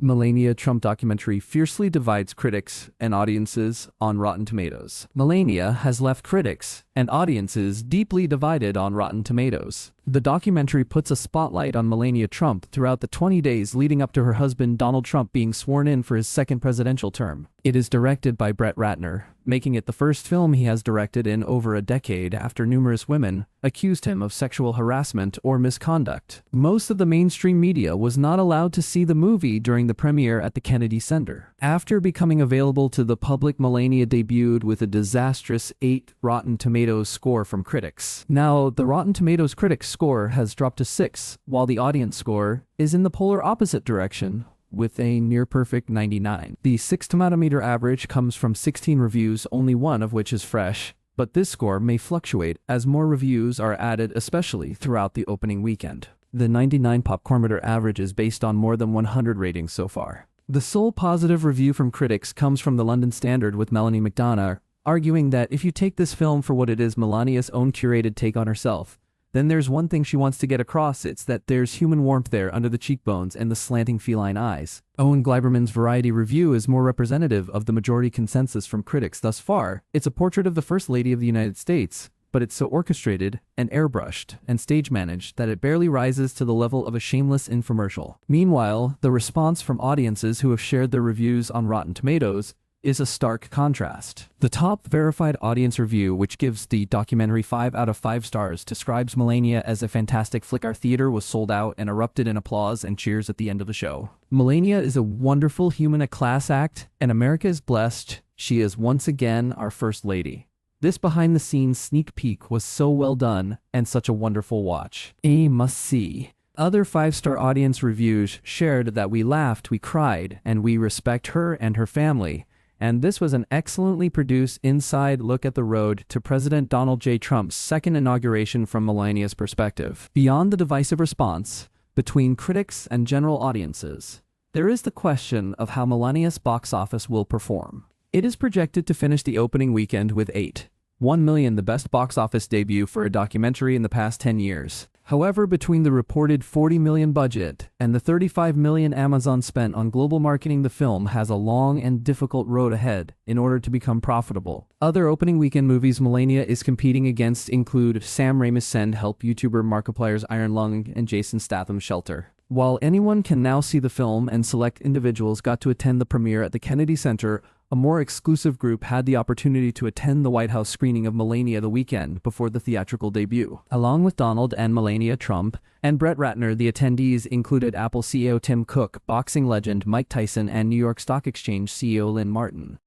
Melania Trump documentary fiercely divides critics and audiences on Rotten Tomatoes. Melania has left critics and audiences deeply divided on Rotten Tomatoes. The documentary puts a spotlight on Melania Trump throughout the 20 days leading up to her husband Donald Trump being sworn in for his second presidential term. It is directed by Brett Ratner, making it the first film he has directed in over a decade after numerous women accused him of sexual harassment or misconduct. Most of the mainstream media was not allowed to see the movie during the premiere at the Kennedy Center. After becoming available to the public, Melania debuted with a disastrous 8 Rotten Tomatoes score from critics. Now, the Rotten Tomatoes critics score has dropped to 6, while the audience score is in the polar opposite direction, with a near-perfect 99. The 6 tomato average comes from 16 reviews, only one of which is fresh, but this score may fluctuate as more reviews are added, especially throughout the opening weekend. The 99 popcornmeter average is based on more than 100 ratings so far. The sole positive review from critics comes from the London Standard, with Melanie McDonough arguing that if you take this film for what it is, Melania's own curated take on herself, then there's one thing she wants to get across. It's that there's human warmth there under the cheekbones and the slanting feline eyes. Owen Gleiberman's Variety review is more representative of the majority consensus from critics thus far. It's a portrait of the First Lady of the United States, but it's so orchestrated and airbrushed and stage-managed that it barely rises to the level of a shameless infomercial. Meanwhile, the response from audiences who have shared their reviews on Rotten Tomatoes is a stark contrast. The top verified audience review, which gives the documentary 5 out of 5 stars, describes Melania as a fantastic flick. Our theater was sold out and erupted in applause and cheers at the end of the show. Melania is a wonderful human, a class act, and America is blessed. She is once again our First Lady. This behind-the-scenes sneak peek was so well done and such a wonderful watch. A must-see. Other 5-star audience reviews shared that we laughed, we cried, and we respect her and her family. And this was an excellently produced inside look at the road to President Donald J. Trump's second inauguration from Melania's perspective. Beyond the divisive response between critics and general audiences, there is the question of how Melania's box office will perform. It is projected to finish the opening weekend with $8.1 million, the best box office debut for a documentary in the past 10 years. However, between the reported $40 million budget and the $35 million Amazon spent on global marketing, the film has a long and difficult road ahead in order to become profitable. Other opening weekend movies Melania is competing against include Sam Raimi's Send, Help, YouTuber Markiplier's Iron Lung, and Jason Statham's Shelter. While anyone can now see the film and select individuals got to attend the premiere at the Kennedy Center, a more exclusive group had the opportunity to attend the White House screening of Melania the weekend before the theatrical debut. Along with Donald and Melania Trump and Brett Ratner, the attendees included Apple CEO Tim Cook, boxing legend Mike Tyson, and New York Stock Exchange CEO Lynn Martin.